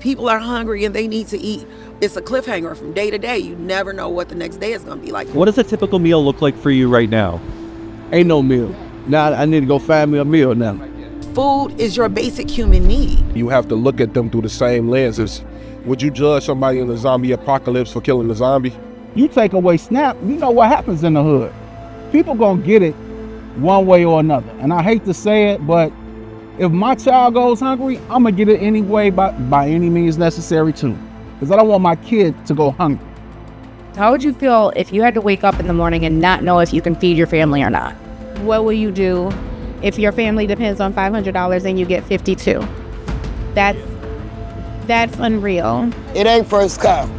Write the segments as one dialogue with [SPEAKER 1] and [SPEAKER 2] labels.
[SPEAKER 1] People are hungry and they need to eat. It's a cliffhanger from day to day. You never know what the next day is going to be like.
[SPEAKER 2] What does a typical meal look like for you right now?
[SPEAKER 3] Ain't no meal. Now I need to go find me a meal now.
[SPEAKER 1] Food is your basic human need.
[SPEAKER 4] You have to look at them through the same lenses. Would you judge somebody in the zombie apocalypse for killing the zombie?
[SPEAKER 3] You take away SNAP, you know what happens in the hood. People gonna get it one way or another. And I hate to say it, but if my child goes hungry, I'm gonna get it anyway by any means necessary too. Because I don't want my kid to go hungry.
[SPEAKER 5] How would you feel if you had to wake up in the morning and not know if you can feed your family or not? What will you do if your family depends on $500 and you get 52? That's unreal.
[SPEAKER 6] It ain't first come.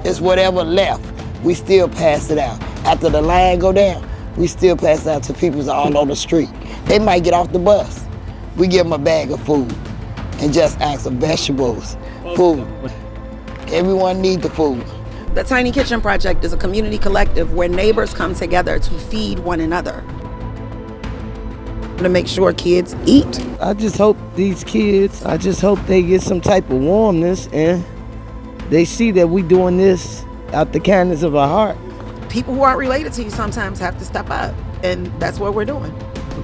[SPEAKER 6] It's whatever left. We still pass it out. After the line go down, we still pass it out to people all on the street. They might get off the bus. We give them a bag of food and just ask for vegetables, food. Everyone needs the food.
[SPEAKER 1] The Tiny Kitchen Project is a community collective where neighbors come together to feed one another, to make sure kids eat.
[SPEAKER 6] I just hope these kids, I just hope they get some type of warmness and they see that we doing this out the kindness of our heart.
[SPEAKER 1] People who aren't related to you sometimes have to step up, and that's what we're doing.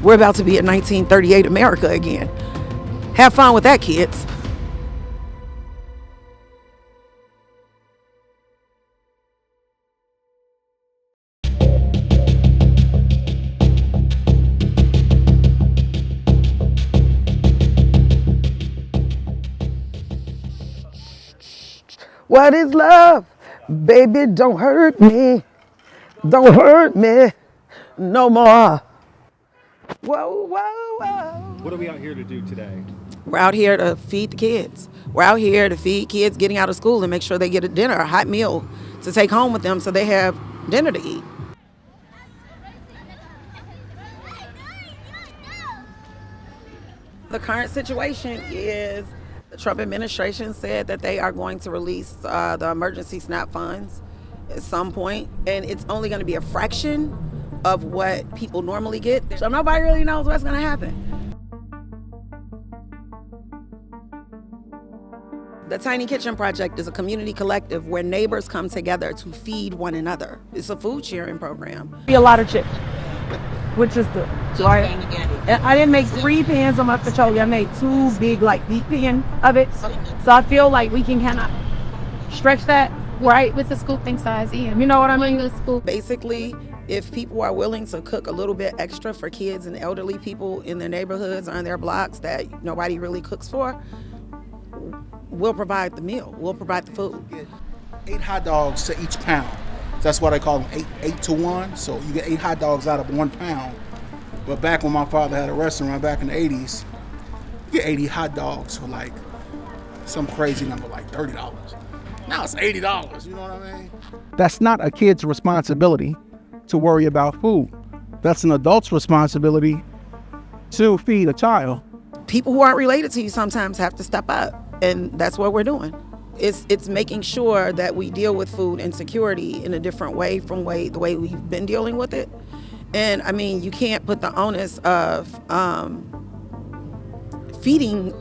[SPEAKER 1] We're about to be in 1938 America again. Have fun with that, kids. What is love? Baby, don't hurt me. Don't hurt me no more. Whoa, whoa, whoa.
[SPEAKER 2] What are we out here to do today?
[SPEAKER 1] We're out here to feed the kids. We're out here to feed kids getting out of school and make sure they get a dinner, a hot meal to take home with them so they have dinner to eat. The current situation is the Trump administration said that they are going to release the emergency SNAP funds at some point, and it's only going to be a fraction of what people normally get. So nobody really knows what's going to happen. The Tiny Kitchen Project is a community collective where neighbors come together to feed one another. It's a food sharing program.
[SPEAKER 7] A lot of chips, which is good. Right? And I didn't make 3 pans of mashed petroleum. I made 2 big, like, deep pan of it. So I feel like we can kind of stretch that, right?
[SPEAKER 5] With the scooping size, yeah.
[SPEAKER 7] You know what I mean?
[SPEAKER 5] The scoop.
[SPEAKER 1] Basically, if people are willing to cook a little bit extra for kids and elderly people in their neighborhoods or in their blocks that nobody really cooks for, we'll provide the meal. We'll provide the food.
[SPEAKER 8] 8 hot dogs to each pound. That's why they call them 8 to 1. So you get 8 hot dogs out of 1 pound. But back when my father had a restaurant back in the 80s, you get 80 hot dogs for like some crazy number, like $30. Now it's $80, you know what I mean?
[SPEAKER 3] That's not a kid's responsibility to worry about food. That's an adult's responsibility to feed a child.
[SPEAKER 1] People who aren't related to you sometimes have to step up, and that's what we're doing. It's making sure that we deal with food insecurity in a different way from the way we've been dealing with it. And I mean, you can't put the onus of feeding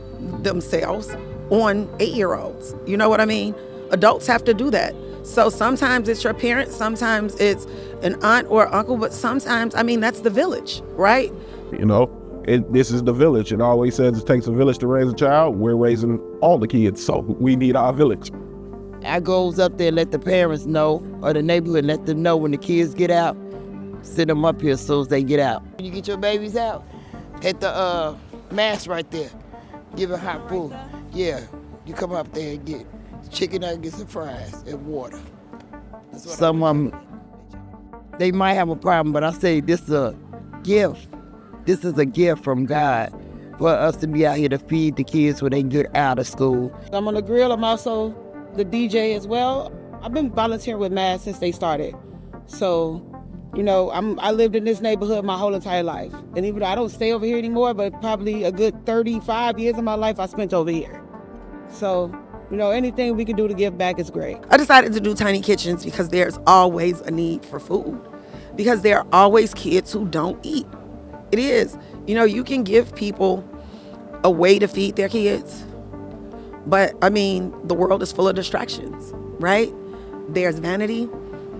[SPEAKER 1] themselves on 8-year-olds. You know what I mean? Adults have to do that. So sometimes it's your parents, sometimes it's an aunt or uncle, but sometimes, I mean, that's the village, right?
[SPEAKER 4] You know, this is the village. It always says it takes a village to raise a child. We're raising all the kids, so we need our village.
[SPEAKER 6] I goes up there and let the parents know, or the neighborhood let them know when the kids get out. Sit them up here as soon as they get out. When you get your babies out, hit the mass right there. Give it hot food. Yeah, you come up there and get chicken nuggets and fries and water. Some of them, they might have a problem, but I say this is a gift. This is a gift from God for us to be out here to feed the kids when they get out of school.
[SPEAKER 9] I'm on the grill. I'm also the DJ as well. I've been volunteering with MAS since they started. So, you know, I lived in this neighborhood my whole entire life. And even though I don't stay over here anymore, but probably a good 35 years of my life I spent over here. So, you know, anything we can do to give back is great.
[SPEAKER 1] I decided to do Tiny Kitchens because there's always a need for food. Because there are always kids who don't eat. It is. You know, you can give people a way to feed their kids, But I mean, the world is full of distractions, right? There's vanity,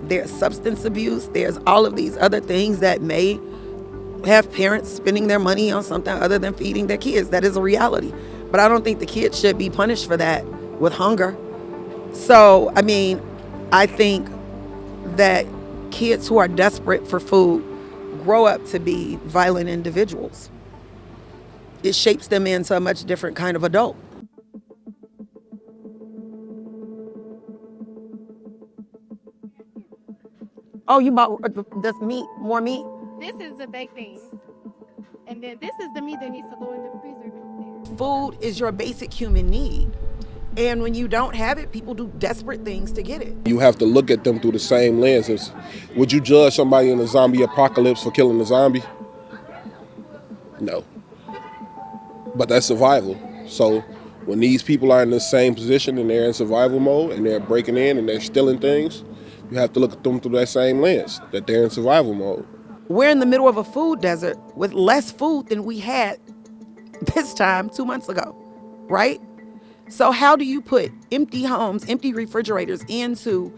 [SPEAKER 1] there's substance abuse, there's all of these other things that may have parents spending their money on something other than feeding their kids. That is a reality. But I don't think the kids should be punished for that with hunger. So, I mean, I think that kids who are desperate for food grow up to be violent individuals. It shapes them into a much different kind of adult. Oh, you bought this meat, more meat?
[SPEAKER 5] This is the baked beans. And then this is the meat that needs to go in the freezer.
[SPEAKER 1] Food is your basic human need. And when you don't have it, people do desperate things to get it.
[SPEAKER 4] You have to look at them through the same lenses. Would you judge somebody in a zombie apocalypse for killing a zombie? No. But that's survival. So when these people are in the same position and they're in survival mode and they're breaking in and they're stealing things, you have to look at them through that same lens, that they're in survival mode.
[SPEAKER 1] We're in the middle of a food desert with less food than we had this time 2 months ago, right? So how do you put empty homes, empty refrigerators into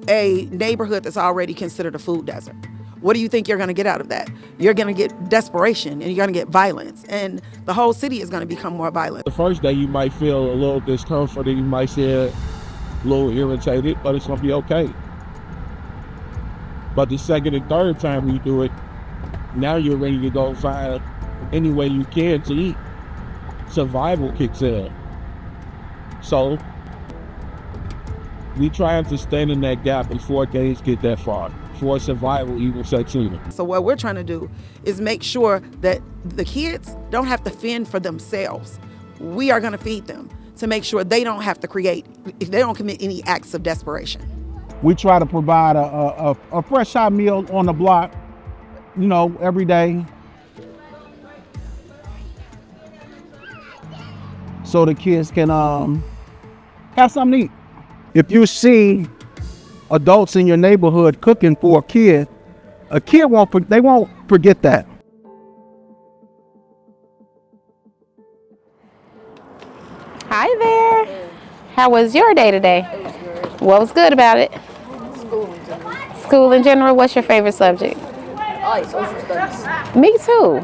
[SPEAKER 1] a neighborhood that's already considered a food desert? What do you think you're going to get out of that? You're going to get desperation and you're going to get violence, and the whole city is going to become more violent.
[SPEAKER 3] The first day you might feel a little discomfort and you might feel a little irritated, but it's going to be okay. But the second and third time you do it, now you're ready to go find any way you can to eat. Survival kicks in. So we trying to stand in that gap before things get that far, before survival even sets in.
[SPEAKER 1] So what we're trying to do is make sure that the kids don't have to fend for themselves. We are going to feed them to make sure they don't have to they don't commit any acts of desperation.
[SPEAKER 3] We try to provide a fresh hot meal on the block, you know, every day. So the kids can have something to eat. If you see adults in your neighborhood cooking for a kid won't forget that.
[SPEAKER 5] Hi there. How was your day today? What was good about it? School in general. What's your favorite subject?
[SPEAKER 10] I like social studies.
[SPEAKER 5] Me too.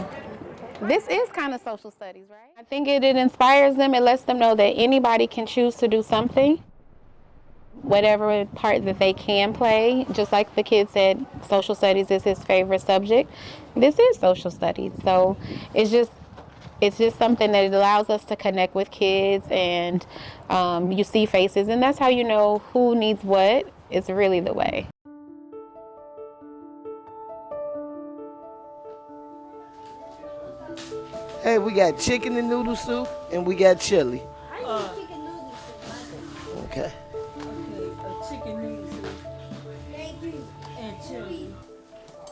[SPEAKER 5] This is kind of social studies, right? I think it inspires them. It lets them know that anybody can choose to do something, whatever part that they can play. Just like the kid said, social studies is his favorite subject. This is social studies. So it's just something that it allows us to connect with kids, and you see faces, and that's how you know who needs what. It's really the way.
[SPEAKER 6] Hey, we got chicken and noodle soup, and we got chili. Okay.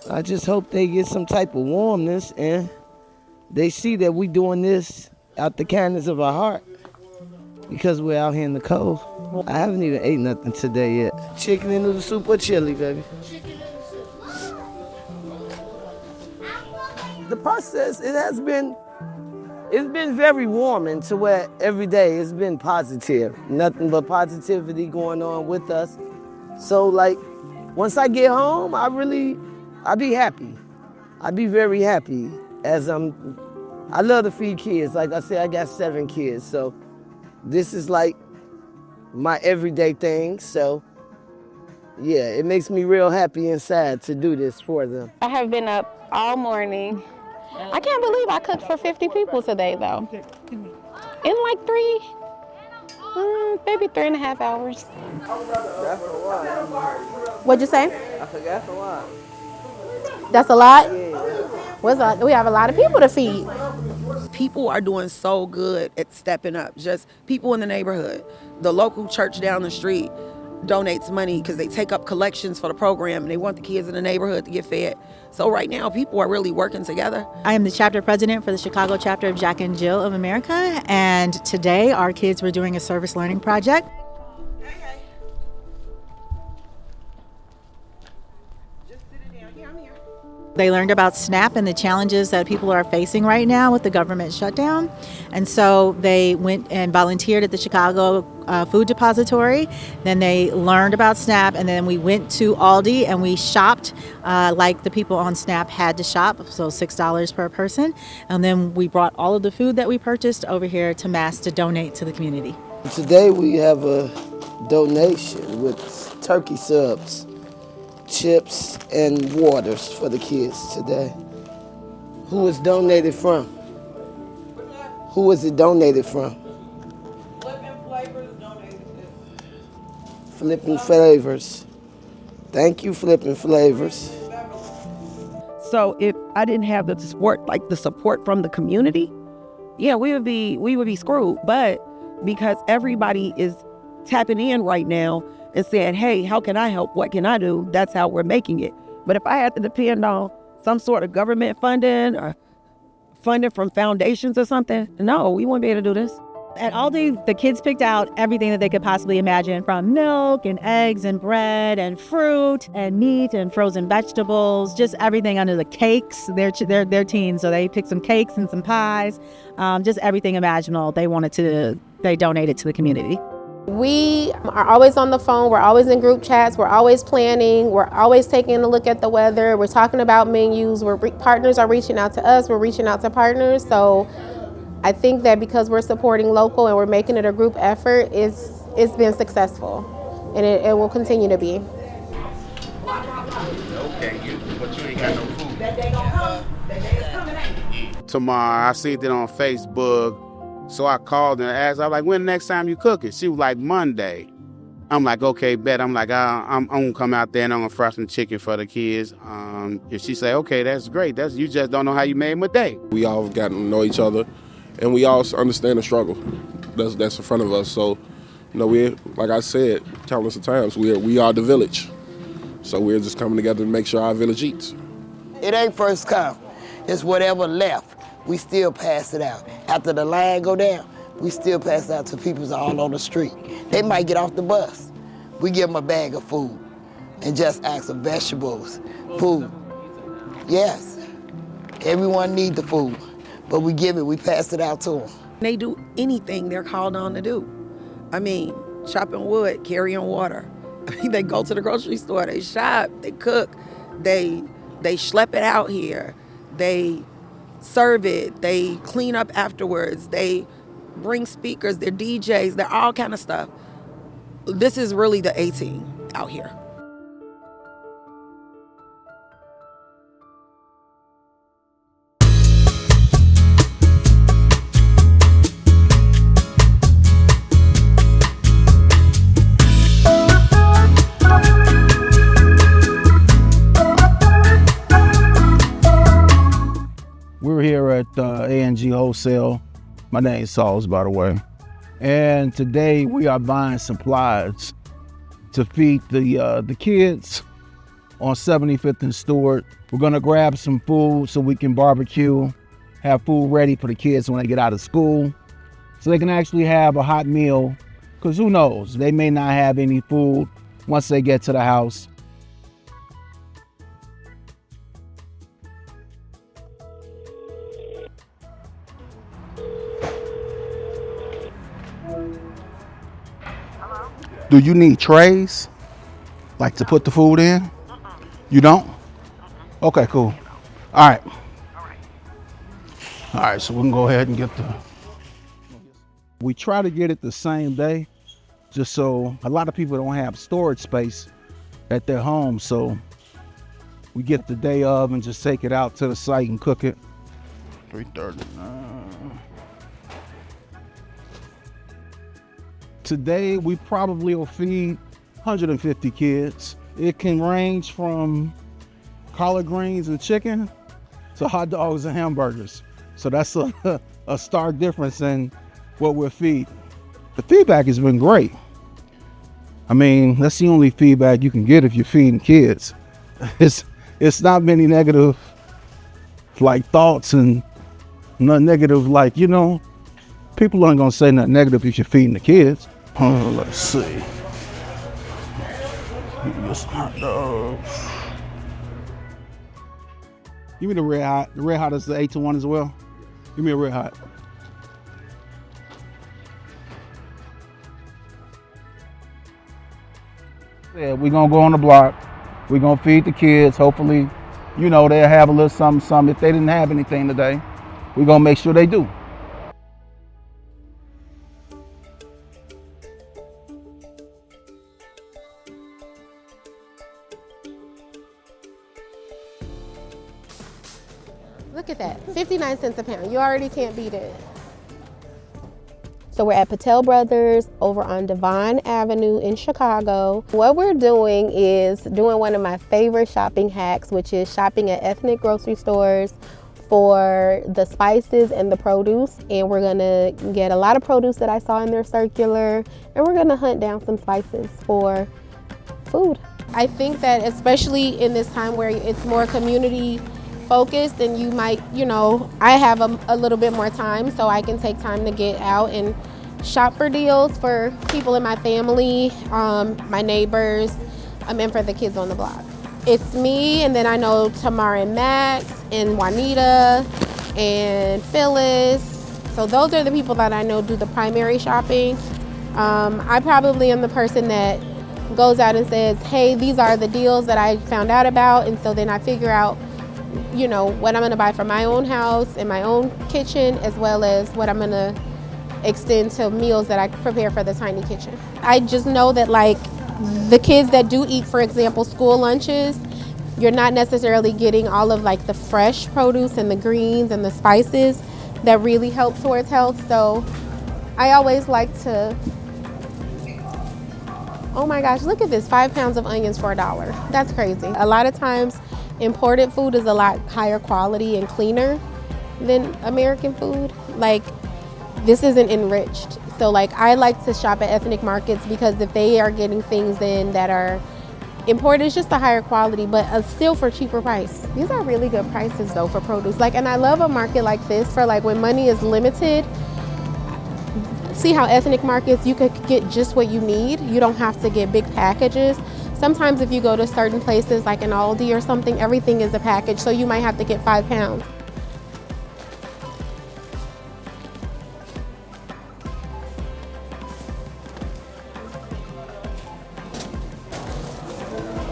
[SPEAKER 6] I just hope they get some type of warmness and they see that we doing this out the kindness of our heart because we're out here in the cold. I haven't even ate nothing today yet. Chicken and noodle soup or chili, baby? The process, it's been very warming to where every day it's been positive. Nothing but positivity going on with us. So like, once I get home, I be happy. I be very happy I love to feed kids. Like I said, I got 7 kids. So this is like my everyday thing. So yeah, it makes me real happy inside to do this for them.
[SPEAKER 5] I have been up all morning. I can't believe I cooked for 50 people today, though. In like maybe 3.5 hours. What'd you say?
[SPEAKER 6] I forgot a lot.
[SPEAKER 5] That's a lot? Yeah. We have a lot of people to feed.
[SPEAKER 1] People are doing so good at stepping up. Just people in the neighborhood. The local church down the street donates money because they take up collections for the program and they want the kids in the neighborhood to get fed. So right now, people are really working together.
[SPEAKER 10] I am the chapter president for the Chicago chapter of Jack and Jill of America, and today our kids were doing a service learning project.
[SPEAKER 1] Hey. Just sit it down. Yeah, I'm here.
[SPEAKER 10] They learned about SNAP and the challenges that people are facing right now with the government shutdown. And so they went and volunteered at the Chicago Food Depository. Then they learned about SNAP, and then we went to Aldi and we shopped like the people on SNAP had to shop, so $6 per person. And then we brought all of the food that we purchased over here to Mass to donate to the community.
[SPEAKER 6] Today we have a donation with turkey subs, chips, and waters for the kids today. Who is donated from? Who is it donated from?
[SPEAKER 1] Flipping Flavors donated this.
[SPEAKER 6] Flipping Flavors. Thank you, Flipping Flavors.
[SPEAKER 1] So if I didn't have the support, like the support from the community, yeah, we would be screwed. But because everybody is tapping in right now and saying, hey, how can I help? What can I do? That's how we're making it. But if I had to depend on some sort of government funding or funding from foundations or something, no, we wouldn't be able to do this.
[SPEAKER 10] At Aldi, the kids picked out everything that they could possibly imagine, from milk and eggs and bread and fruit and meat and frozen vegetables, just everything under the cakes. They're teens, so they picked some cakes and some pies, just everything imaginable. They donated to the community.
[SPEAKER 5] We are always on the phone, we're always in group chats, we're always planning, we're always taking a look at the weather, we're talking about menus, partners are reaching out to us, we're reaching out to partners. So I think that because we're supporting local and we're making it a group effort, it's been successful, and it will continue to be.
[SPEAKER 11] Okay, but you ain't got no food. That day gonna come, that day is coming. Tomorrow, I seen it on Facebook. So I called and asked, I was like, when the next time you cook it? She was like, Monday. I'm like, okay, bet. I'm like, I'm gonna come out there and I'm gonna fry some chicken for the kids. And she said, okay, that's great. You just don't know how you made them a day.
[SPEAKER 4] We all gotten to know each other, and we all understand the struggle that's in front of us. So, we, like I said countless of times, we are the village. So we're just coming together to make sure our village eats.
[SPEAKER 6] It ain't first come. It's whatever left. We still pass it out. After the line go down, we still pass it out to people all on the street. They might get off the bus. We give them a bag of food and just ask them vegetables, food. Yes, everyone need the food, but we pass it out to them.
[SPEAKER 1] They do anything they're called on to do. I mean, chopping wood, carrying water. I mean, they go to the grocery store, they shop, they cook, they schlep it out here, they serve it, they clean up afterwards, they bring speakers, they're DJs, they're all kind of stuff. This is really the A-team out here.
[SPEAKER 3] We're here at A&G Wholesale. My name is Sauls, by the way. And today we are buying supplies to feed the kids on 75th and Stewart. We're gonna grab some food so we can barbecue, have food ready for the kids when they get out of school, so they can actually have a hot meal, because who knows, they may not have any food once they get to the house. Do you need trays, like to put the food in? You don't? Okay, cool. All right. All right, so we can go ahead and get we try to get it the same day, just so a lot of people don't have storage space at their home. So we get the day of and just take it out to the site and cook it. 3:39. Today, we probably will feed 150 kids. It can range from collard greens and chicken to hot dogs and hamburgers. So that's a stark difference in what we're feeding. The feedback has been great. I mean, that's the only feedback you can get if you're feeding kids. It's not many negative thoughts and nothing negative people aren't gonna say nothing negative if you're feeding the kids. Let's see. Get some hot dogs. Give me the red hot. The red hot is the 8-to-1 as well. Give me a red hot. Yeah, we're gonna go on the block. We're gonna feed the kids. Hopefully, you know, they'll have a little something. If they didn't have anything today, we're gonna make sure they do.
[SPEAKER 5] Look at that, 59 cents a pound. You already can't beat it. So we're at Patel Brothers over on Devon Avenue in Chicago. What we're doing is doing one of my favorite shopping hacks, which is shopping at ethnic grocery stores for the spices and the produce. And we're gonna get a lot of produce that I saw in their circular, and we're gonna hunt down some spices for food. I think that especially in this time where it's more community focused and you might, you know, I have a little bit more time, so I can take time to get out and shop for deals for people in my family, my neighbors, and for the kids on the block. It's me, and then I know Tamara and Max and Juanita and Phyllis. So those are the people that I know do the primary shopping. I probably am the person that goes out and says, hey, these are the deals that I found out about, and so then I figure out, you know, what I'm gonna buy for my own house and my own kitchen, as well as what I'm gonna extend to meals that I prepare for the tiny kitchen. I just know that, like, the kids that do eat, for example, school lunches, you're not necessarily getting all of like the fresh produce and the greens and the spices that really help towards health. So I always like to, oh my gosh, look at this, 5 pounds of onions for $1. That's crazy. A lot of times imported food is a lot higher quality and cleaner than American food. Like, this isn't enriched. So like, I like to shop at ethnic markets because if they are getting things in that are imported, it's just a higher quality, but still for cheaper price. These are really good prices though for produce. Like, and I love a market like this for like when money is limited. See how ethnic markets, you could get just what you need. You don't have to get big packages. Sometimes if you go to certain places like an Aldi or something, everything is a package, so you might have to get 5 pounds.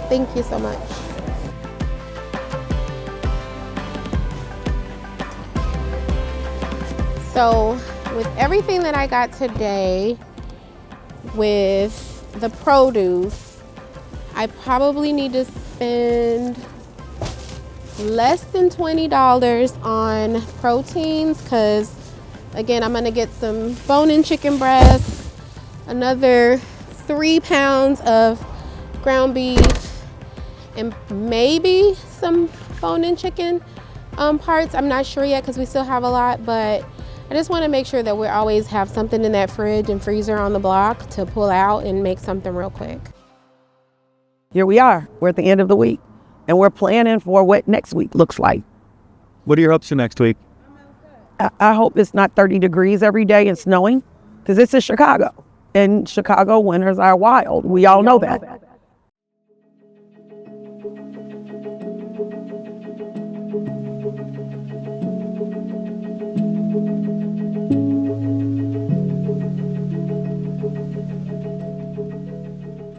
[SPEAKER 5] Thank you so much. So with everything that I got today, with the produce, I probably need to spend less than $20 on proteins, because again, I'm gonna get some bone-in chicken breasts, another 3 pounds of ground beef, and maybe some bone-in chicken parts. I'm not sure yet because we still have a lot, but I just want to make sure that we always have something in that fridge and freezer on the block to pull out and make something real quick.
[SPEAKER 1] Here we are. We're at the end of the week, and we're planning for what next week looks like.
[SPEAKER 2] What are your hopes for next week?
[SPEAKER 1] I hope it's not 30 degrees every day and snowing, because this is Chicago, and Chicago winters are wild. We all know that.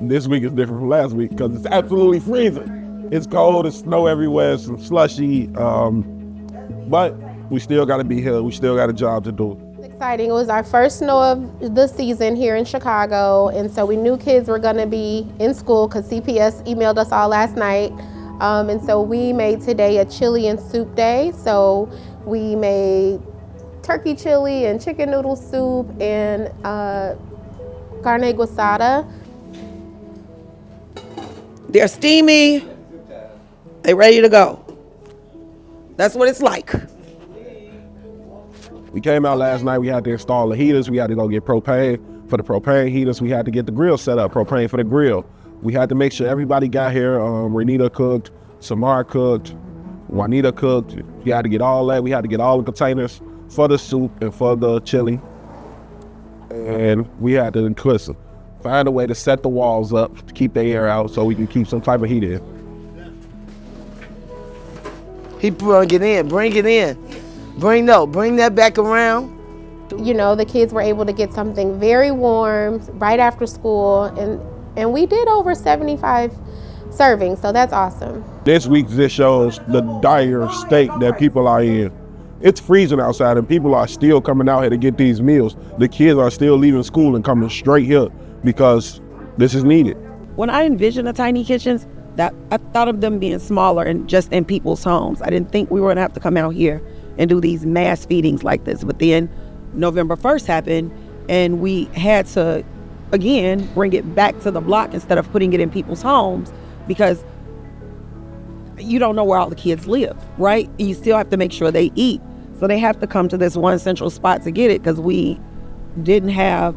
[SPEAKER 12] This week is different from last week because it's absolutely freezing. It's cold, it's snow everywhere, it's some slushy, but we still gotta be here. We still got a job to do.
[SPEAKER 5] Exciting. It was our first snow of the season here in Chicago, and so we knew kids were gonna be in school because CPS emailed us all last night. And so we made today a chili and soup day. So we made turkey chili and chicken noodle soup and carne guisada.
[SPEAKER 1] They're steamy. They're ready to go. That's what it's like.
[SPEAKER 12] We came out last night, we had to install the heaters, we had to go get propane. For the propane heaters, we had to get the grill set up, propane for the grill. We had to make sure everybody got here. Renita cooked, Samar cooked, Juanita cooked. We had to get all that. We had to get all the containers for the soup and for the chili. And we had to find a way to set the walls up to keep the air out so we can keep some type of heat in.
[SPEAKER 6] He bring it in, bring it in. Bring that back around.
[SPEAKER 5] You know, the kids were able to get something very warm right after school, and we did over 75 servings, so that's awesome.
[SPEAKER 12] This week just shows the dire state that people are in. It's freezing outside and people are still coming out here to get these meals. The kids are still leaving school and coming straight here because this is needed.
[SPEAKER 1] When I envisioned the tiny kitchens, that I thought of them being smaller and just in people's homes. I didn't think we were gonna have to come out here and do these mass feedings like this. But then November 1st happened and we had to, again, bring it back to the block instead of putting it in people's homes because you don't know where all the kids live, right? You still have to make sure they eat. So they have to come to this one central spot to get it because we didn't have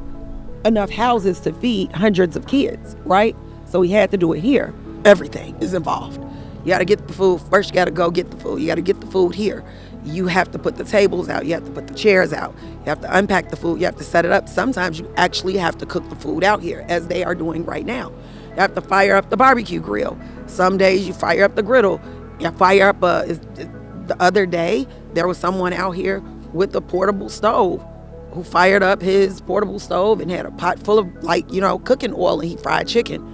[SPEAKER 1] enough houses to feed hundreds of kids, right? So we had to do it here. Everything is involved. You gotta get the food. First you gotta go get the food. You gotta get the food here. You have to put the tables out. You have to put the chairs out. You have to unpack the food. You have to set it up. Sometimes you actually have to cook the food out here as they are doing right now. You have to fire up the barbecue grill. Some days you fire up the griddle. You fire up the other day, there was someone out here with a portable stove who fired up his portable stove and had a pot full of cooking oil and he fried chicken.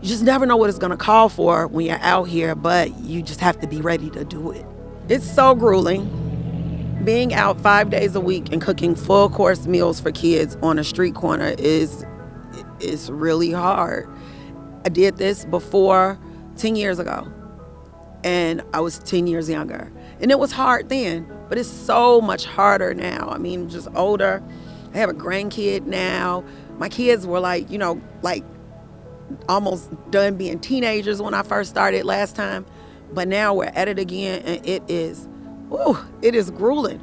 [SPEAKER 1] You just never know what it's gonna call for when you're out here, but you just have to be ready to do it. It's so grueling. Being out 5 days a week and cooking full course meals for kids on a street corner is really hard. I did this before 10 years ago and I was 10 years younger. And it was hard then, but it's so much harder now. I mean, just older. I have a grandkid now. My kids were almost done being teenagers when I first started last time. But now we're at it again and it is grueling.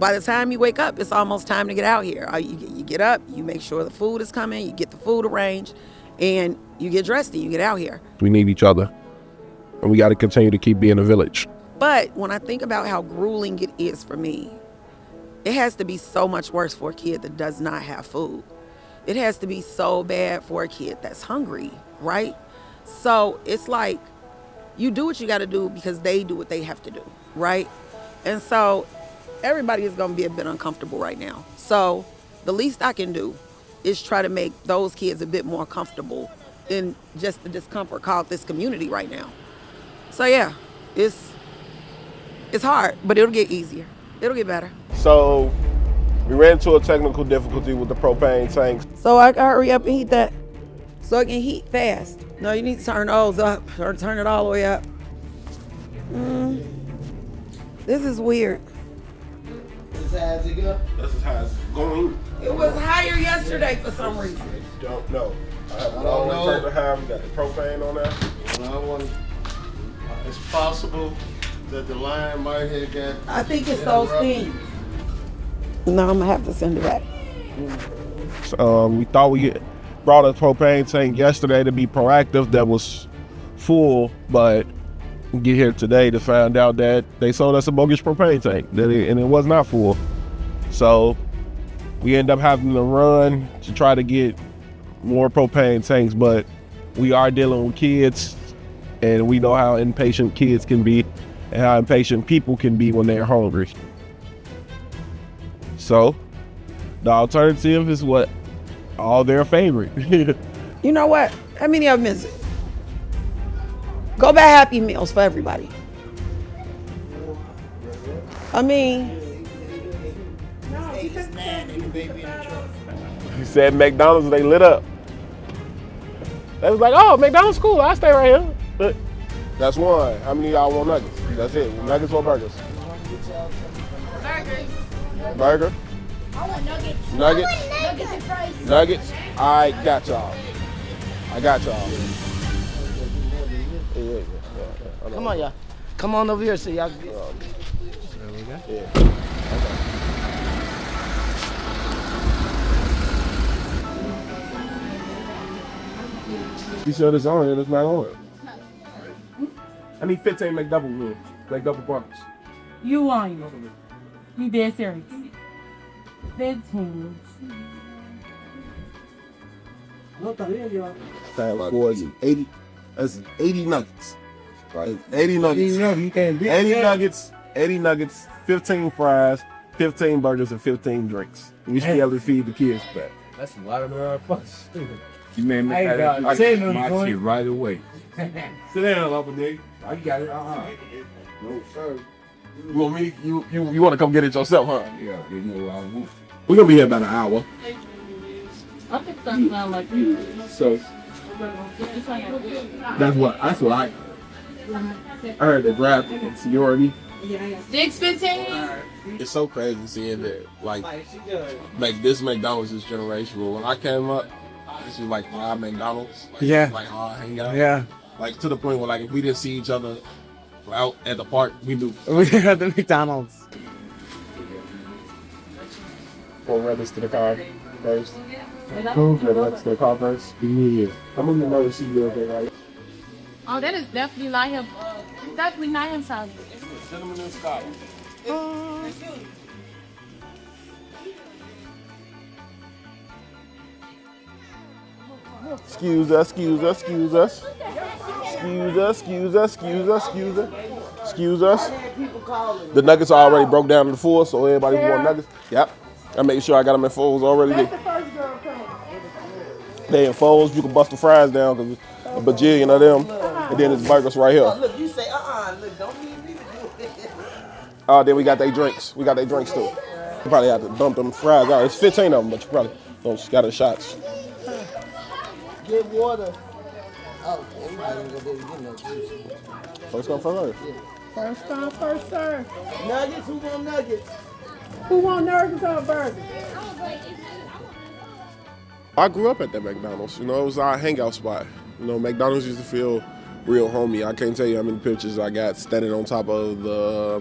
[SPEAKER 1] By the time you wake up, it's almost time to get out here. You get up, you make sure the food is coming, you get the food arranged, and you get dressed and you get out here.
[SPEAKER 12] We need each other and we got to continue to keep being a village.
[SPEAKER 1] But when I think about how grueling it is for me, it has to be so much worse for a kid that does not have food. It has to be so bad for a kid that's hungry, right? So it's like you do what you got to do because they do what they have to do, right? And so everybody is going to be a bit uncomfortable right now. So the least I can do is try to make those kids a bit more comfortable in just the discomfort called this community right now. So yeah, it's hard, but it'll get easier. It'll get better.
[SPEAKER 12] So we ran into a technical difficulty with the propane tanks.
[SPEAKER 1] So I can hurry up and heat that so it can heat fast. No, you need to turn those up or turn it all the way up. This is weird.
[SPEAKER 6] This is how it go?
[SPEAKER 12] This is how it's going.
[SPEAKER 1] It was higher yesterday for some reason.
[SPEAKER 12] I don't know. I have it all turned to high. We got the propane on there.
[SPEAKER 13] It's possible that the line might have got.
[SPEAKER 1] I think it's those things. No, I'm gonna have to send it back.
[SPEAKER 12] We thought we brought a propane tank yesterday to be proactive that was full, but we get here today to find out that they sold us a bogus propane tank and it was not full. So we end up having to run to try to get more propane tanks, but we are dealing with kids and we know how impatient kids can be and how impatient people can be when they're hungry. So the alternative is what? All their favorite.
[SPEAKER 1] You know what? How many of them is it? Go buy Happy Meals for everybody. I mean,
[SPEAKER 12] You said McDonald's, they lit up. They was like, oh, McDonald's cool, I'll stay right here. But that's one. How many of y'all want nuggets? That's it. Nuggets or burgers? Burger?
[SPEAKER 14] I want nuggets.
[SPEAKER 12] Nuggets?
[SPEAKER 14] I want nuggets and fries.
[SPEAKER 12] Nuggets? I got y'all.
[SPEAKER 6] Come on, y'all. Come on over here so y'all can get.
[SPEAKER 12] There we go. Yeah. You sure this on here? It's not on. I need 15 McDouble meals. McDouble burgers.
[SPEAKER 7] You lying. You dead serious. 15.
[SPEAKER 13] That was 80. That's 80 nuggets.
[SPEAKER 12] Right. 80 nuggets. 80 nuggets, 15 fries, 15 burgers, and 15 drinks. We should be able to feed the kids back.
[SPEAKER 15] That's a lot of motherfuckers.
[SPEAKER 12] You may make
[SPEAKER 15] that
[SPEAKER 12] my
[SPEAKER 15] shit
[SPEAKER 12] right away.
[SPEAKER 15] Sit down, Upper Dick. I got it.
[SPEAKER 12] No, sir. You want me? You want to come get it yourself, huh?
[SPEAKER 15] Yeah, you know I won't.
[SPEAKER 12] We're gonna be here about an hour.
[SPEAKER 7] I think that sounds like you.
[SPEAKER 12] So that's what I heard. The draft and seniority.
[SPEAKER 7] 6:15.
[SPEAKER 4] It's so crazy seeing that, like this McDonald's is generational. When I came up, this was like our McDonald's. Like,
[SPEAKER 15] Yeah.
[SPEAKER 4] Like our hangout.
[SPEAKER 15] Yeah.
[SPEAKER 4] Like to the point where like if we didn't see each other out at the park, we knew.
[SPEAKER 15] We had the McDonald's.
[SPEAKER 12] We'll run this to the car first. Cool. Let's to the car first. Yeah. I'm gonna know to see you okay, right?
[SPEAKER 7] Oh, that is definitely not him. Definitely not him size.
[SPEAKER 4] Cinnamon and Scott.
[SPEAKER 12] Excuse us. The nuggets are already broke down into four, so everybody who want nuggets. Yep. I make sure I got them in folds already. They in folds. You can bust the fries down because a bajillion of them, and then it's burgers right here.
[SPEAKER 6] Look, you say, look, don't need me to do it.
[SPEAKER 12] Then we got their drinks. We got their drinks too. You probably have to dump them fries out. It's 15 of them, but you probably don't scatter shots.
[SPEAKER 6] Get water. Oh, everybody gonna be able to get no juice.
[SPEAKER 12] First come, first serve.
[SPEAKER 7] First come, first serve.
[SPEAKER 6] Nuggets, who want nuggets?
[SPEAKER 7] Who want nuggets or burgers?
[SPEAKER 4] I grew up at that McDonald's. You know, it was our hangout spot. You know, McDonald's used to feel real homey. I can't tell you how many pictures I got standing on top of the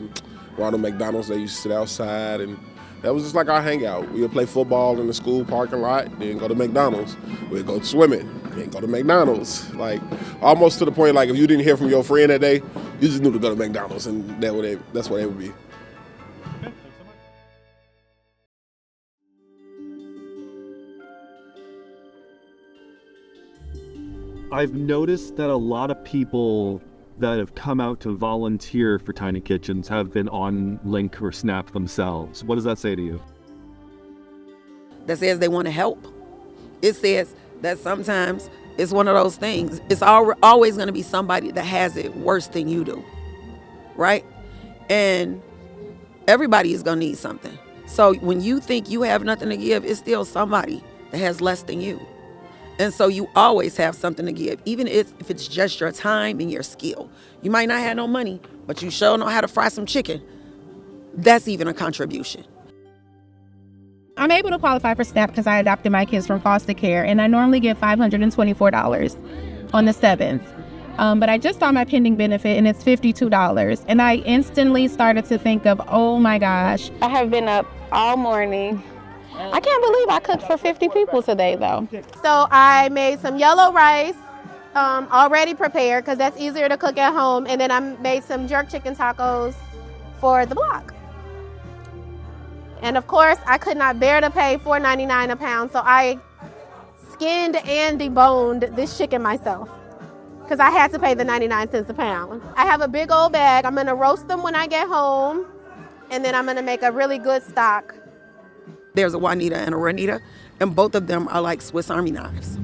[SPEAKER 4] Ronald McDonald's. They used to sit outside, and that was just like our hangout. We would play football in the school parking lot, then go to McDonald's. We'd go swimming, then go to McDonald's. Like, almost to the point, like, if you didn't hear from your friend that day, you just knew to go to McDonald's, and that's what it would be.
[SPEAKER 2] I've noticed that a lot of people that have come out to volunteer for Tiny Kitchens have been on Link or Snap themselves. What does that say to you?
[SPEAKER 1] That says they want to help. It says that sometimes it's one of those things. It's always going to be somebody that has it worse than you do, right? And everybody is going to need something. So when you think you have nothing to give, it's still somebody that has less than you. And so you always have something to give, even if it's just your time and your skill. You might not have no money, but you sure know how to fry some chicken. That's even a contribution.
[SPEAKER 5] I'm able to qualify for SNAP because I adopted my kids from foster care, and I normally get $524 on the 7th. But I just saw my pending benefit, and it's $52. And I instantly started to think of, oh my gosh. I have been up all morning. I can't believe I cooked for 50 people today, though. So I made some yellow rice, already prepared, because that's easier to cook at home. And then I made some jerk chicken tacos for the block. And of course, I could not bear to pay $4.99 a pound, so I skinned and deboned this chicken myself, because I had to pay the 99 cents a pound. I have a big old bag. I'm gonna roast them when I get home, and then I'm gonna make a really good stock.
[SPEAKER 1] There's a Juanita and a Renita, and both of them are like Swiss Army knives.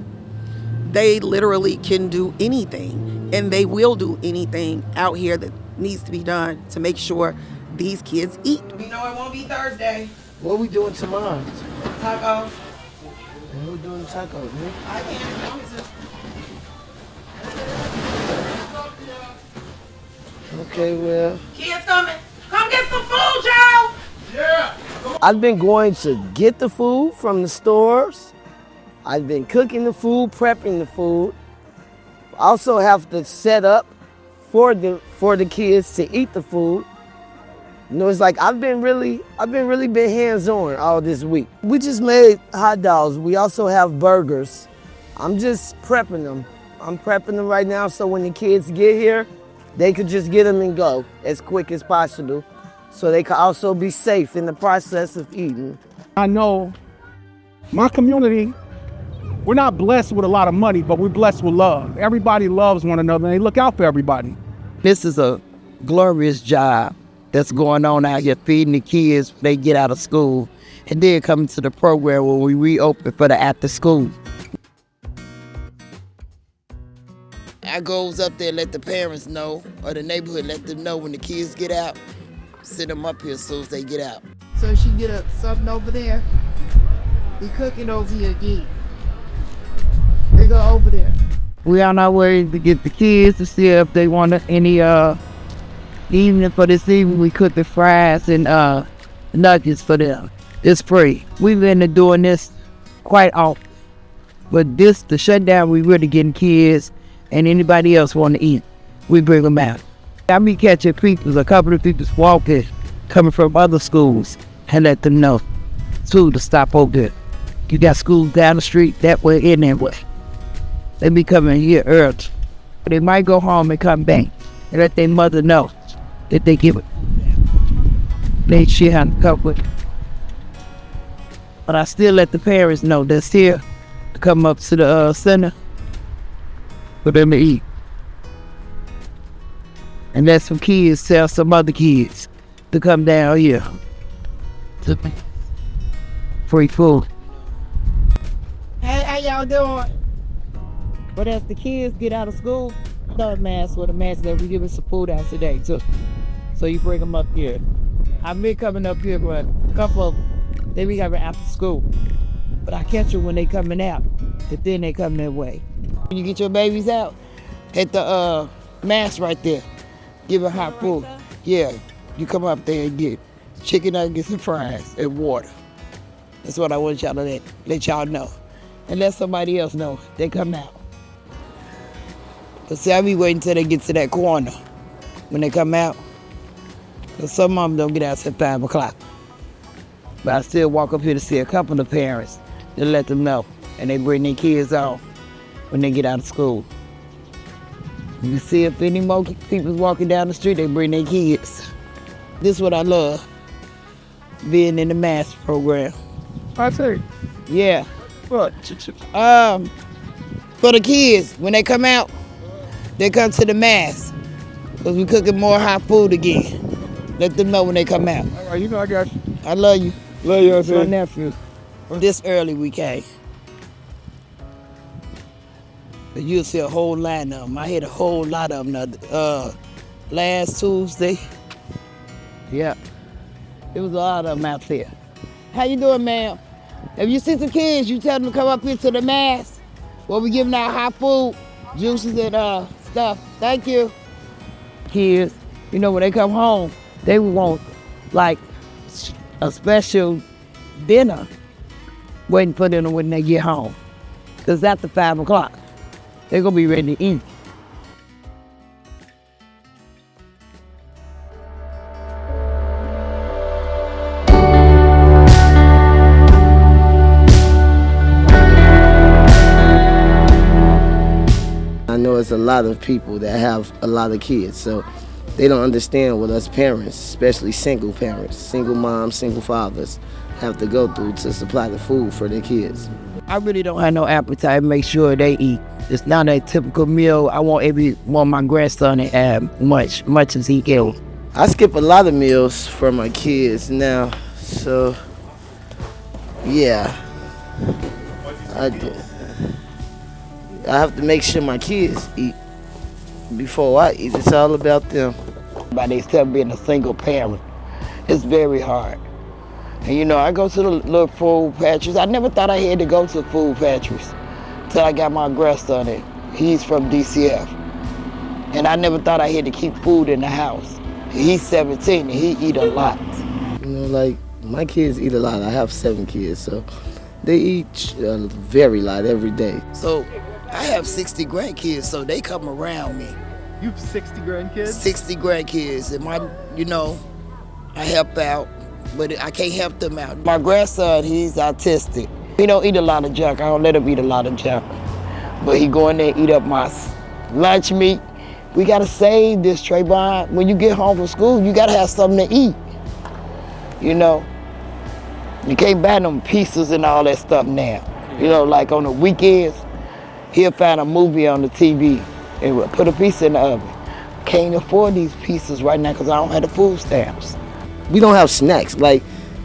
[SPEAKER 1] They literally can do anything, and they will do anything out here that needs to be done to make sure these kids eat. You know it won't be Thursday.
[SPEAKER 6] What are we doing tomorrow?
[SPEAKER 1] Tacos.
[SPEAKER 6] We're doing tacos, man.
[SPEAKER 1] I can't promise it.
[SPEAKER 6] Okay, well.
[SPEAKER 1] Kids coming. Come get some food, Joe.
[SPEAKER 6] Yeah. I've been going to get the food from the stores. I've been cooking the food, prepping the food. I also have to set up for the kids to eat the food. You know, it's like I've been really hands-on all this week. We just made hot dogs. We also have burgers. I'm just prepping them. I'm prepping them right now so when the kids get here, they could just get them and go as quick as possible, so they could also be safe in the process of eating.
[SPEAKER 3] I know my community, we're not blessed with a lot of money, but we're blessed with love. Everybody loves one another and they look out for everybody.
[SPEAKER 6] This is a glorious job that's going on out here feeding the kids when they get out of school and then coming to the program when we reopen for the after school. I goes up there, let the parents know, or the neighborhood let them know when the kids get out, send them up here as soon as they get out.
[SPEAKER 9] So she get up something over there. Be cooking over here again. They go over there.
[SPEAKER 6] We on our way to get the kids to see if they want any evening for this evening. We cook the fries and nuggets for them. It's free. We've been doing this quite often, but the shutdown, we really getting kids and anybody else want to eat, we bring them out. I be catching people, a couple of people walking, coming from other schools, and let them know too to stop over there. You got schools down the street that way and that way. They be coming here early. They might go home and come back and let their mother know that they give it. They share how to cover it. But I still let the parents know that's here to come up to the center for them to eat. And let some kids tell some other kids to come down here to free food.
[SPEAKER 9] Hey, how y'all doing?
[SPEAKER 6] But as the kids get out of school, no mask with a mask that we giving some food out today too. So you bring them up here. I've been coming up here, but a couple of them, they be coming after school. But I catch them when they coming out, and then they come their way. When you get your babies out, at the mask right there, give them hot food. Yeah, you come up there and get chicken nuggets and fries and water. That's what I want y'all to let y'all know. And let somebody else know they come out. Cause see, I be waiting till they get to that corner when they come out. Cause some of them don't get out till 5 o'clock. But I still walk up here to see a couple of parents to let them know. And they bring their kids on when they get out of school. You see if any more people's walking down the street, they bring their kids. This is what I love, being in the mass program.
[SPEAKER 15] I see.
[SPEAKER 6] Yeah.
[SPEAKER 15] What?
[SPEAKER 6] For the kids, when they come out, they come to the mass. Because we cooking more hot food again. Let them know when they come out.
[SPEAKER 15] All right, you know I got you.
[SPEAKER 6] I love you.
[SPEAKER 15] Love you,
[SPEAKER 6] It's my nephew. This early we came. But you'll see a whole line of them. I had a whole lot of them last Tuesday. Yeah. There was a lot of them out there. How you doing, ma'am? If you see some kids, you tell them to come up here to the mass where we giving out hot food, juices and stuff. Thank you. Kids, you know, when they come home, they want like a special dinner waiting for them when they get home. Because after 5 o'clock, they're gonna be ready to eat.
[SPEAKER 16] I know it's a lot of people that have a lot of kids, so they don't understand what us parents, especially single parents, single moms, single fathers, have to go through to supply the food for their kids.
[SPEAKER 6] I really don't have no appetite. Make sure they eat. It's not a typical meal. I want my grandson to have much as he can.
[SPEAKER 16] I skip a lot of meals for my kids now, so yeah, I do. I have to make sure my kids eat before I eat. It's all about them.
[SPEAKER 6] By themselves being a single parent, it's very hard. And you know, I go to the little food pantries. I never thought I had to go to food pantries until I got my grandson in. He's from DCF. And I never thought I had to keep food in the house. He's 17 and he eat a lot.
[SPEAKER 16] You know, like my kids eat a lot. I have 7 kids, so they eat a very lot every day.
[SPEAKER 6] So I have 60 grandkids, so they come around me.
[SPEAKER 2] You have 60 grandkids?
[SPEAKER 6] 60 grandkids, and I help out, but I can't help them out. My grandson, he's autistic. He don't eat a lot of junk. I don't let him eat a lot of junk. But he go in there and eat up my lunch meat. We gotta save this, Trayvon. When you get home from school, you gotta have something to eat. You know, you can't buy them pizzas and all that stuff now. You know, like on the weekends, he'll find a movie on the TV and we'll put a pizza in the oven. can't afford these pieces right now because I don't have the food stamps. We don't have snacks, like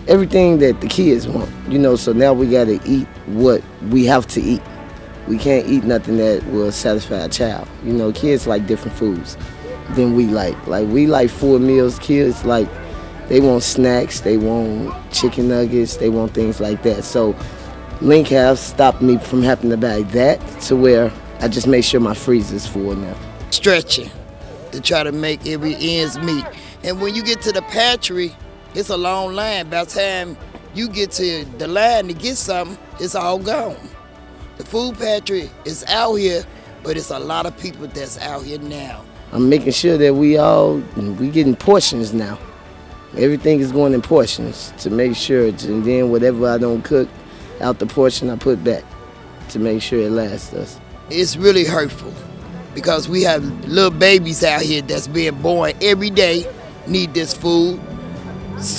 [SPEAKER 6] everything that the kids want, so now we got to eat what we have to eat. We can't eat nothing that will satisfy a child. Kids like different foods than we like. Like, we like full meals. Kids, like, they want snacks, they want chicken nuggets, they want things like that. So Link has stopped me from having to buy that to where I just make sure my freezer's full now. Stretching to try to make every ends meet. And when you get to the pantry, it's a long line. By the time you get to the line to get something, it's all gone. The food pantry is out here, but it's a lot of people that's out here now. I'm making sure that we getting portions now. Everything is going in portions to make sure, and then whatever I don't cook out the portion, I put back to make sure it lasts us. It's really hurtful because we have little babies out here that's being born every day, need this food.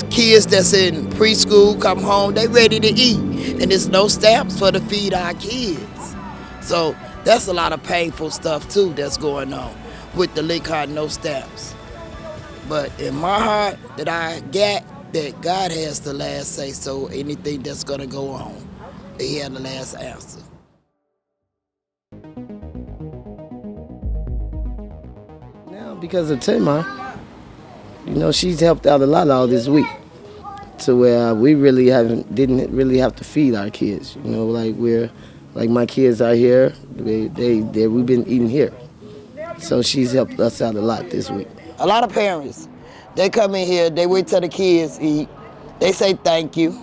[SPEAKER 6] Kids that's in preschool come home, they ready to eat, and there's no stamps for to feed our kids. So that's a lot of painful stuff too that's going on with the Link Heart No Stamps. But in my heart that I got, that God has the last say, so anything that's gonna go on, He had the last answer. Now, because of Tamar, she's helped out a lot all this week, to where we really didn't really have to feed our kids. Like my kids are here, we've been eating here. So she's helped us out a lot this week. A lot of parents, they come in here, they wait till the kids eat, they say thank you.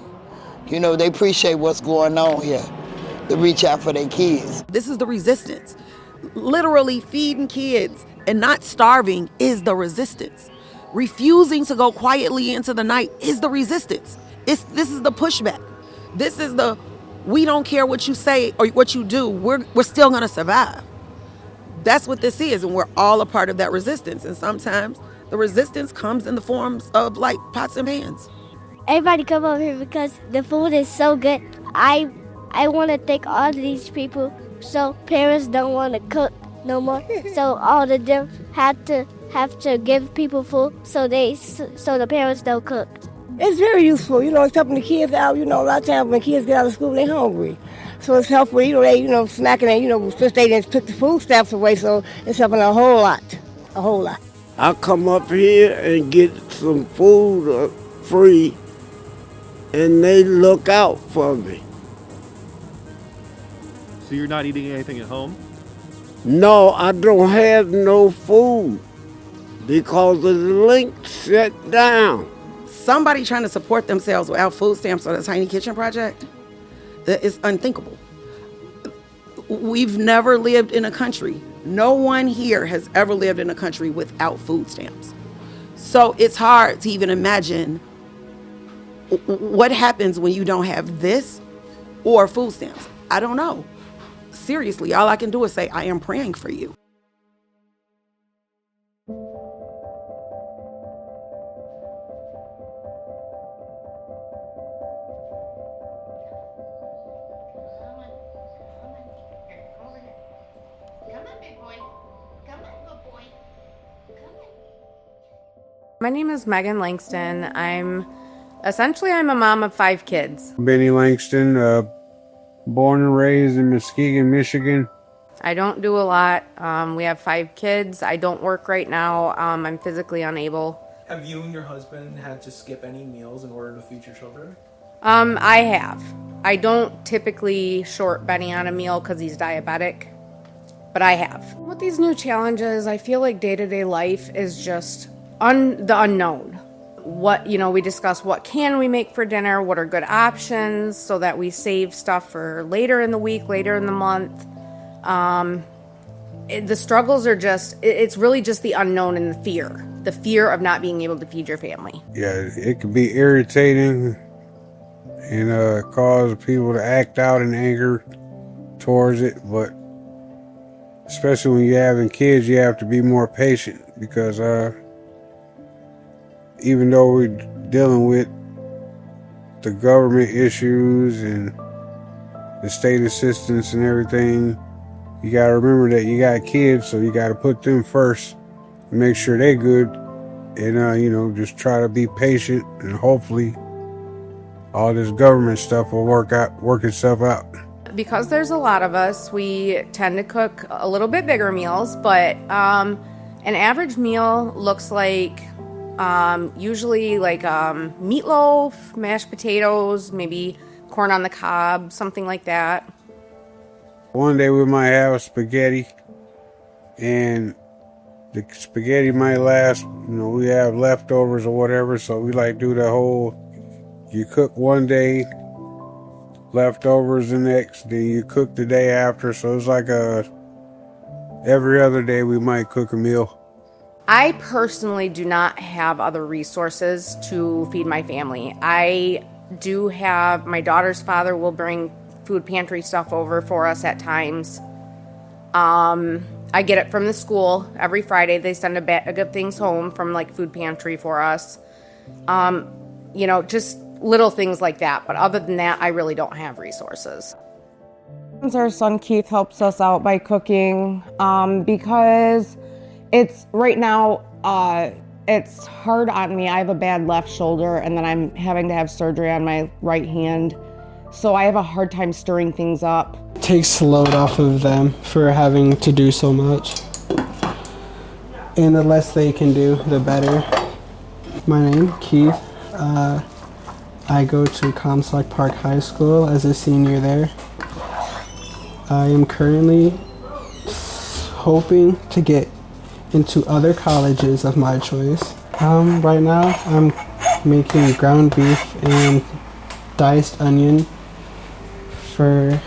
[SPEAKER 6] They appreciate what's going on here. They reach out for their kids.
[SPEAKER 1] This is the resistance. Literally feeding kids and not starving is the resistance. Refusing to go quietly into the night is the resistance. This is the pushback. This is the, we don't care what you say or what you do, we're still gonna survive. That's what this is, and we're all a part of that resistance. And sometimes the resistance comes in the forms of like pots and pans.
[SPEAKER 14] Everybody come over here because the food is so good. I want to thank all of these people. So parents don't want to cook no more. So all of them have to give people food so the parents don't cook.
[SPEAKER 15] It's very useful, it's helping the kids out. A lot of times when kids get out of school, they're hungry. So it's helpful, they, snacking and, since they didn't took the food stamps away, so it's helping a whole lot.
[SPEAKER 17] I come up here and get some food free, and they look out for me.
[SPEAKER 2] So you're not eating anything at home?
[SPEAKER 17] No, I don't have no food because of the Link shut down.
[SPEAKER 1] Somebody trying to support themselves without food stamps or the Tiny Kitchen Project, that is unthinkable. We've never lived in a country, no one here has ever lived in a country without food stamps. So it's hard to even imagine what happens when you don't have this or food stamps. I don't know. Seriously, all I can do is say, I am praying for you.
[SPEAKER 18] My name is Megan Langston. I'm a mom of 5 kids.
[SPEAKER 19] Benny Langston, born and raised in Muskegon, Michigan.
[SPEAKER 18] I don't do a lot. We have 5 kids. I don't work right now. I'm physically unable.
[SPEAKER 20] Have you and your husband had to skip any meals in order to feed your children?
[SPEAKER 18] I have. I don't typically short Benny on a meal because he's diabetic, but I have. With these new challenges, I feel like day-to-day life is just the unknown. We discuss what can we make for dinner, what are good options so that we save stuff for later in the week, later in the month. The struggles are it's really just the unknown and the fear of not being able to feed your family.
[SPEAKER 19] Yeah, it can be irritating and cause people to act out in anger towards it, but especially when you're having kids, you have to be more patient because even though we're dealing with the government issues and the state assistance and everything, you got to remember that you got kids, so you got to put them first make sure they're good, and you know, just try to be patient, and hopefully all this government stuff will work itself out.
[SPEAKER 18] Because there's a lot of us, we tend to cook a little bit bigger meals, but an average meal looks like usually like meatloaf, mashed potatoes, maybe corn on the cob, something like that.
[SPEAKER 19] One day we might have spaghetti, and the spaghetti might last, you know, we have leftovers or whatever, so we like do the whole, you cook one day, leftovers the next, then you cook the day after, so it's like every other day we might cook a meal.
[SPEAKER 18] I personally do not have other resources to feed my family. I do have, my daughter's father will bring food pantry stuff over for us at times. I get it from the school. Every Friday they send a bag of things home from like food pantry for us. You know, just little things like that. But other than that, I really don't have resources.
[SPEAKER 21] Our son Keith helps us out by cooking because it's right now, it's hard on me. I have a bad left shoulder, and then I'm having to have surgery on my right hand. So I have a hard time stirring things up.
[SPEAKER 22] It takes the load off of them for having to do so much. And the less they can do, the better. My name, Keith. I go to Comstock Park High School as a senior there. I am currently hoping to get into other colleges of my choice. Right now, I'm making ground beef and diced onion for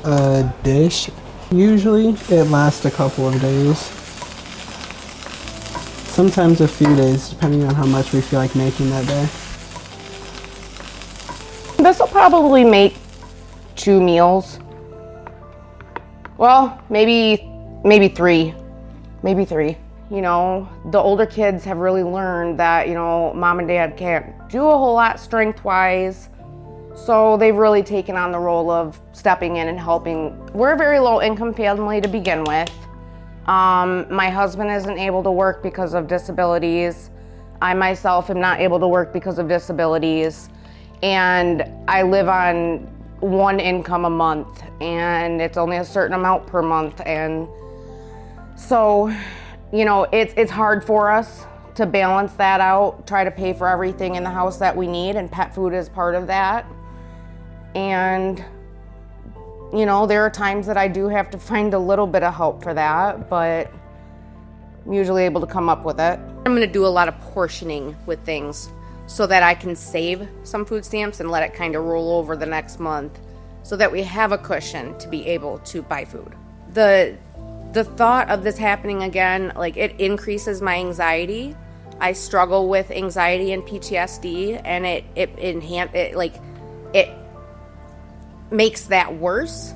[SPEAKER 22] a dish. Usually, it lasts a couple of days. Sometimes a few days, depending on how much we feel like making that day.
[SPEAKER 21] This will probably make 2 meals. Well, maybe 3. Maybe 3. You know, the older kids have really learned that, you know, mom and dad can't do a whole lot strength-wise. So they've really taken on the role of stepping in and helping. We're a very low-income family to begin with. My husband isn't able to work because of disabilities. I myself am not able to work because of disabilities. And I live on 1 income a month, and it's only a certain amount per month. And so, you know, it's hard for us to balance that out, try to pay for everything in the house that we need, and pet food is part of that. And, you know, there are times that I do have to find a little bit of help for that, but I'm usually able to come up with it. I'm gonna do a lot of portioning with things so that I can save some food stamps and let it kind of roll over the next month so that we have a cushion to be able to buy food. The thought of this happening again, like, it increases my anxiety. I struggle with anxiety and PTSD, and it makes that worse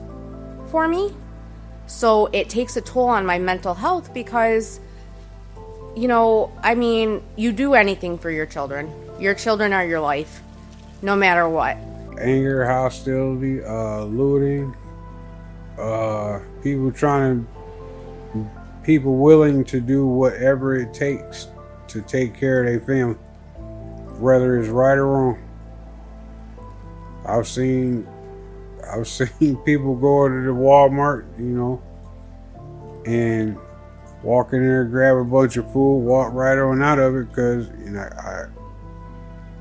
[SPEAKER 21] for me. So it takes a toll on my mental health because, you know, I mean, you do anything for your children. Your children are your life, no matter what.
[SPEAKER 19] Anger, hostility, looting, people willing to do whatever it takes to take care of their family, whether it's right or wrong. I've seen people go to the Walmart, you know, and walk in there, grab a bunch of food, walk right on out of it, because, you know,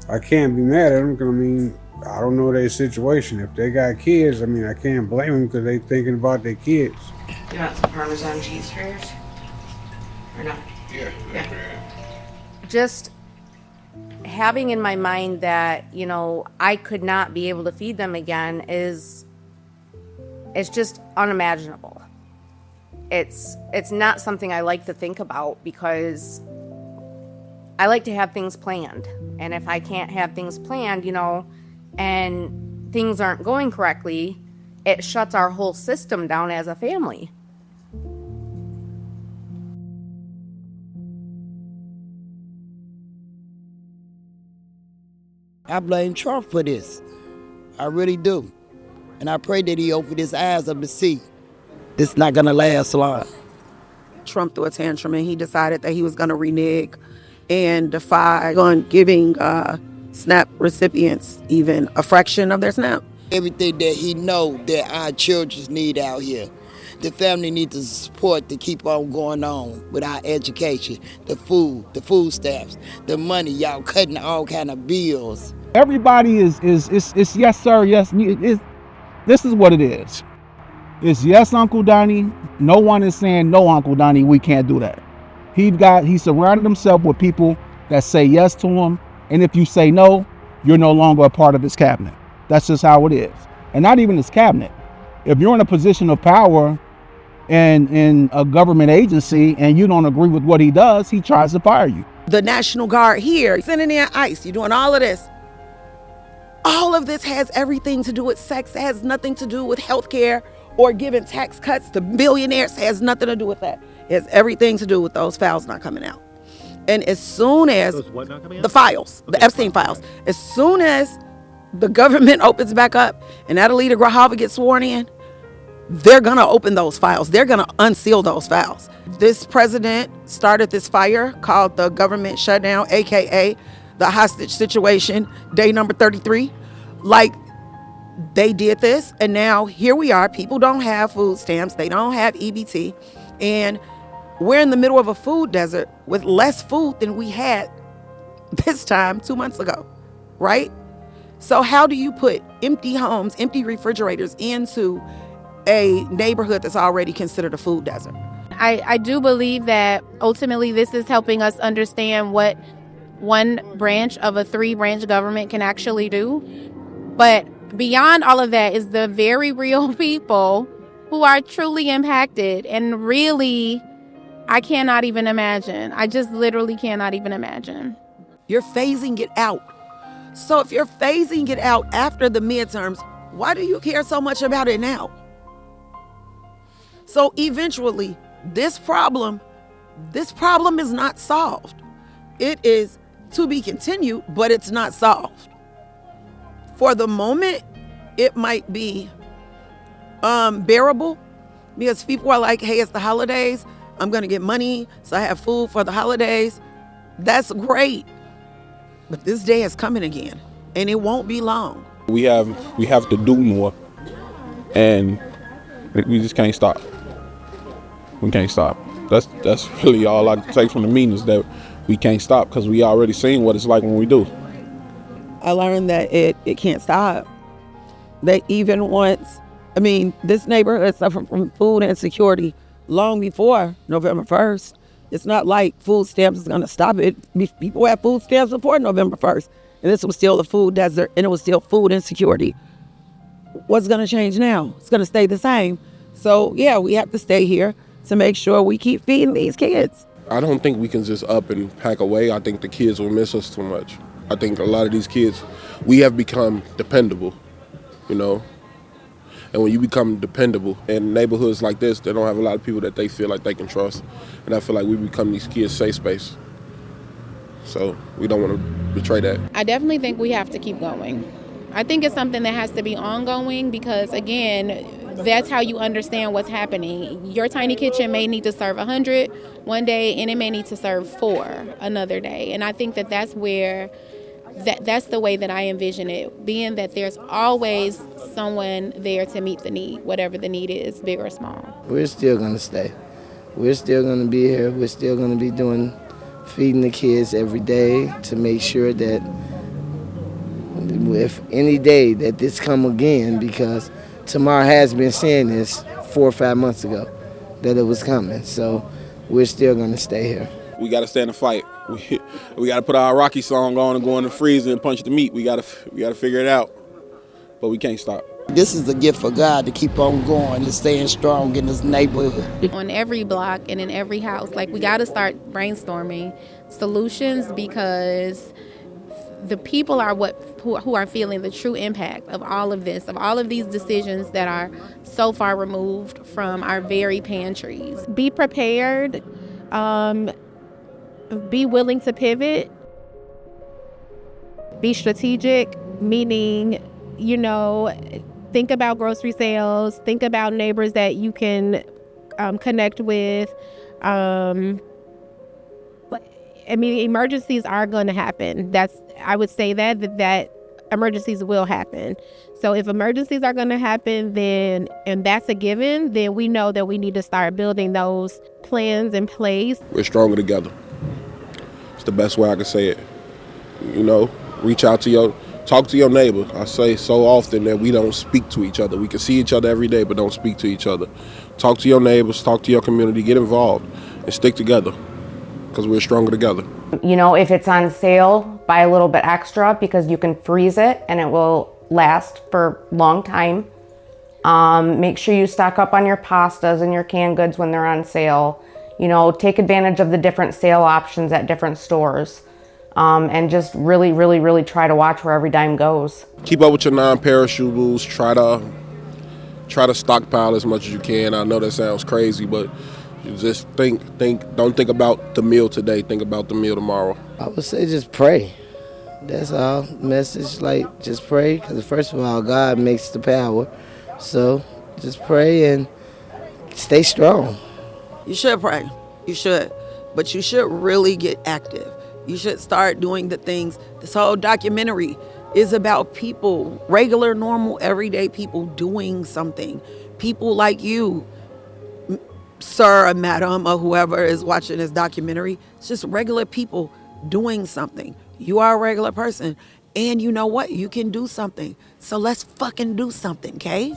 [SPEAKER 19] I can't be mad at them, because, I mean, I don't know their situation. If they got kids, I mean, I can't blame them because they thinking about their kids.
[SPEAKER 21] You want some Parmesan cheese for yours? Or not? Yeah.
[SPEAKER 18] Just having in my mind that, you know, I could not be able to feed them again it's just unimaginable. It's not something I like to think about because I like to have things planned. And if I can't have things planned, you know, and things aren't going correctly, it shuts our whole system down as a family.
[SPEAKER 6] I blame Trump for this. I really do. And I pray that he opened his eyes up to see this not gonna last long.
[SPEAKER 1] Trump threw a tantrum and he decided that he was going to renege and defy on giving SNAP recipients even a fraction of their SNAP.
[SPEAKER 6] Everything that he know that our children need out here. The family needs the support to keep on going on with our education, the food stamps, the money, y'all cutting all kind of bills.
[SPEAKER 3] Everybody is yes sir, yes. This is what it is. It's yes, Uncle Donnie. No one is saying no, Uncle Donnie. We can't do that. He surrounded himself with people that say yes to him, and if you say no, you're no longer a part of his cabinet. That's just how it is, and not even his cabinet. If you're in a position of power and in a government agency and you don't agree with what he does, he tries to fire you.
[SPEAKER 1] The National Guard here, sending in ICE, you're doing all of this. All of this has everything to do with sex. It has nothing to do with healthcare or giving tax cuts to billionaires. It has nothing to do with that. It has everything to do with those files not coming out. And as soon as the files, okay, the Epstein files, as soon as the government opens back up and Adelita Grajava gets sworn in, they're going to open those files. They're going to unseal those files. This president started this fire called the government shutdown, AKA the hostage situation, day number 33. Like, they did this, and now here we are. People don't have food stamps. They don't have EBT. And we're in the middle of a food desert with less food than we had this time 2 months ago, right? So how do you put empty homes, empty refrigerators into a neighborhood that's already considered a food desert?
[SPEAKER 5] I do believe that ultimately this is helping us understand what one branch of a 3-branch government can actually do. But beyond all of that is the very real people who are truly impacted. And really, I cannot even imagine. I just literally cannot even imagine.
[SPEAKER 1] You're phasing it out. So if you're phasing it out after the midterms, why do you care so much about it now? So eventually, this problem is not solved. It is to be continued, but it's not solved. For the moment, it might be bearable because people are like, hey, it's the holidays. I'm going to get money, so I have food for the holidays. That's great. But this day is coming again, and it won't be long.
[SPEAKER 8] We have to do more, and we just can't stop. We can't stop. That's really all I take from the meeting is that we can't stop because we already seen what it's like when we do.
[SPEAKER 1] I learned that it can't stop. That even once, this neighborhood suffered from food insecurity long before November 1st. It's not like food stamps is going to stop it. People had food stamps before November 1st, and this was still a food desert, and it was still food insecurity. What's going to change now? It's going to stay the same. So, yeah, we have to stay here to make sure we keep feeding these kids.
[SPEAKER 4] I don't think we can just up and pack away. I think the kids will miss us too much. I think a lot of these kids, we have become dependable, you know? And when you become dependable in neighborhoods like this, they don't have a lot of people that they feel like they can trust. And I feel like we become these kids' safe space. So we don't want to betray that.
[SPEAKER 5] I definitely think we have to keep going. I think it's something that has to be ongoing because, again, that's how you understand what's happening. Your tiny kitchen may need to serve 100 one day, and it may need to serve 4 another day. And I think that that's where that's the way that I envision it, being that there's always someone there to meet the need, whatever the need is, big or small.
[SPEAKER 16] We're still going to stay. We're still going to be here. We're still going to be feeding the kids every day to make sure that if any day that this come again, because Tamar has been saying this 4 or 5 months ago that it was coming. So we're still going to stay here.
[SPEAKER 8] We got to stand and fight. We got to put our Rocky song on and go in the freezer and punch the meat. We got to figure it out, but we can't stop.
[SPEAKER 6] This is a gift for God to keep on going and staying strong in this neighborhood.
[SPEAKER 5] On every block and in every house, we got to start brainstorming solutions because the people are who are feeling the true impact of all of this, of all of these decisions that are so far removed from our very pantries. Be prepared. Be willing to pivot. Be strategic, meaning, think about grocery sales, think about neighbors that you can connect with,
[SPEAKER 10] I mean, emergencies are going to happen. I would say that emergencies will happen. So if emergencies are going to happen, then, and that's a given, then we know that we need to start building those plans in place.
[SPEAKER 4] We're stronger together. It's the best way I can say it. You know, talk to your neighbor. I say so often that we don't speak to each other. We can see each other every day, but don't speak to each other. Talk to your neighbors, talk to your community, get involved, and stick together, because we're stronger together.
[SPEAKER 21] You know, if it's on sale, buy a little bit extra because you can freeze it and it will last for a long time. Make sure you stock up on your pastas and your canned goods when they're on sale. You know, take advantage of the different sale options at different stores. And just really, really, really try to watch where every dime goes.
[SPEAKER 4] Keep up with your non-perishables. Try to stockpile as much as you can. I know that sounds crazy, but you just don't think about the meal today. Think about the meal tomorrow.
[SPEAKER 16] I would say just pray. That's all. Message, like, just pray, because first of all, God makes the power. So just pray and stay strong.
[SPEAKER 1] You should pray. You should. But you should really get active. You should start doing the things. This whole documentary is about people, regular, normal, everyday people doing something. People like you, sir or madam or whoever is watching this documentary. It's just regular people doing something. You are a regular person. And you know what? You can do something. So let's fucking do something, okay?